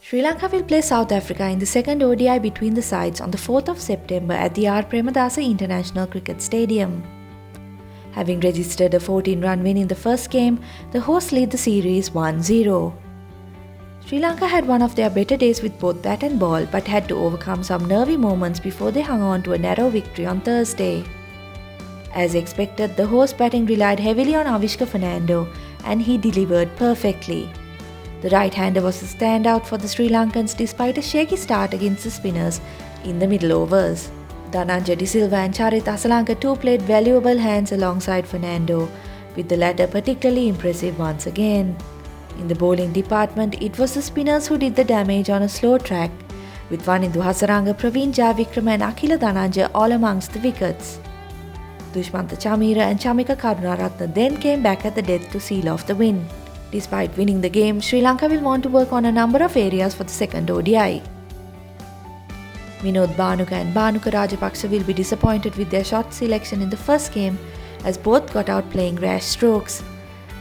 Sri Lanka will play South Africa in the second ODI between the sides on the 4th of September at the Premadasa International Cricket Stadium. Having registered a 14-run win in the first game, the hosts lead the series 1-0. Sri Lanka had one of their better days with both bat and ball but had to overcome some nervy moments before they hung on to a narrow victory on Thursday. As expected, the host batting relied heavily on Avishka Fernando and he delivered perfectly. The right-hander was a standout for the Sri Lankans despite a shaky start against the spinners in the middle overs. Dhananjaya De Silva and Charit Asalanka too played valuable hands alongside Fernando, with the latter particularly impressive once again. In the bowling department, it was the spinners who did the damage on a slow track, with Wanindu Hasaranga, Praveen Jayavikrama and Akila Dhananjaya all amongst the wickets. Dushmantha Chameera and Chamika Karunaratne then came back at the death to seal off the win. Despite winning the game, Sri Lanka will want to work on a number of areas for the second ODI. Vinod Bhanuka and Bhanuka Rajapaksa will be disappointed with their shot selection in the first game as both got out playing rash strokes.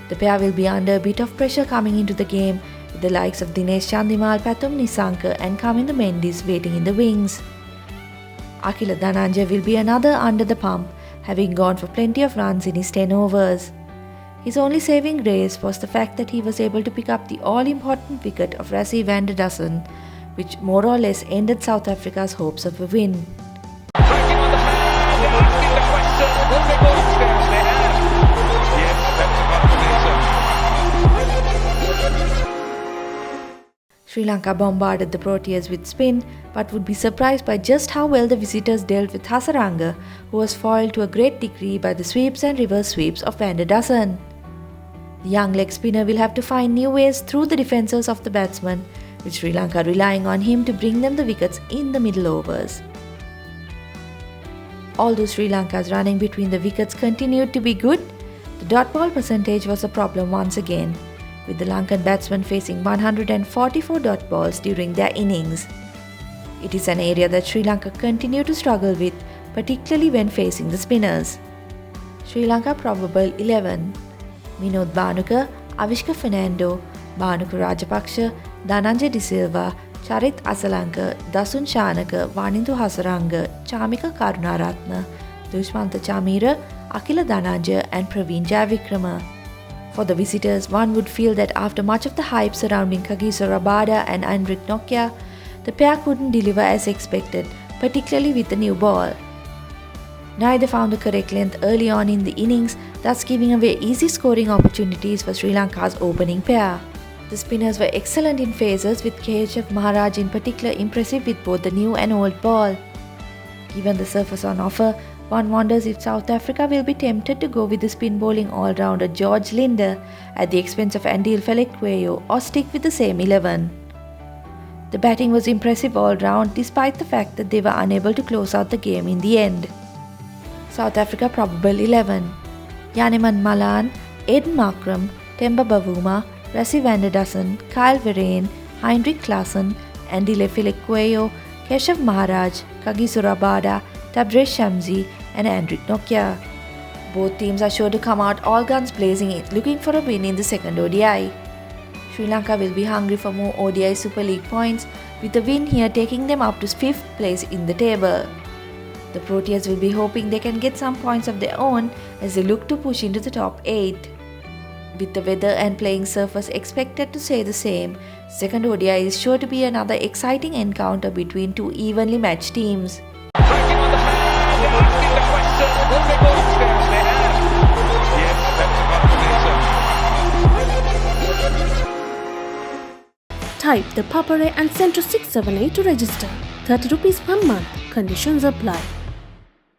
The pair will be under a bit of pressure coming into the game, with the likes of Dinesh Chandimal, Pathum Nissanka and Kamindu Mendis waiting in the wings. Akila Dhananjaya will be another under the pump, having gone for plenty of runs in his 10 overs. His only saving grace was the fact that he was able to pick up the all-important wicket of Rassie van der Dussen, which more or less ended South Africa's hopes of a win. Sri Lanka bombarded the Proteas with spin, but would be surprised by just how well the visitors dealt with Hasaranga, who was foiled to a great degree by the sweeps and reverse sweeps of van der Dussen. The young leg spinner will have to find new ways through the defences of the batsmen, with Sri Lanka relying on him to bring them the wickets in the middle overs. Although Sri Lanka's running between the wickets continued to be good, the dot ball percentage was a problem once again, with the Lankan batsmen facing 144 dot balls during their innings. It is an area that Sri Lanka continue to struggle with, particularly when facing the spinners. Sri Lanka probable 11: Vinod Bhanuka, Avishka Fernando, Bhanuka Rajapaksa, Dhananjaya De Silva, Charit Asalanka, Dasun Shanaka, Wanindu Hasaranga, Chamika Karunaratne, Dushmantha Chameera, Akila Dhananjaya and Praveen Jayavikrama. For the visitors, one would feel that after much of the hype surrounding Kagiso Rabada and Henrik Nokia, the pair couldn't deliver as expected, particularly with the new ball. Neither found the correct length early on in the innings, thus giving away easy scoring opportunities for Sri Lanka's opening pair. The spinners were excellent in phases, with KHF Maharaj in particular impressive with both the new and old ball. Given the surface on offer, one wonders if South Africa will be tempted to go with the spin bowling all-rounder George Linder at the expense of Andile Felequeo or stick with the same 11. The batting was impressive all-round despite the fact that they were unable to close out the game in the end. South Africa probable 11: Janneman Malan, Aiden Markram, Temba Bavuma, Rassie van der Dussen, Kyle Verreynne, Heinrich Klaasen, Andile Felequeo, Keshav Maharaj, Kagiso Rabada, Tabraiz Shamsi and Henrik Nokia. Both teams are sure to come out all guns blazing looking for a win in the second ODI. Sri Lanka will be hungry for more ODI Super League points, with the win here taking them up to 5th place in the table. The Proteas will be hoping they can get some points of their own as they look to push into the top 8. With the weather and playing surface expected to stay the same, second ODI is sure to be another exciting encounter between two evenly matched teams. Type the Papare and send to 678 to register. 30 rupees per month. Conditions apply.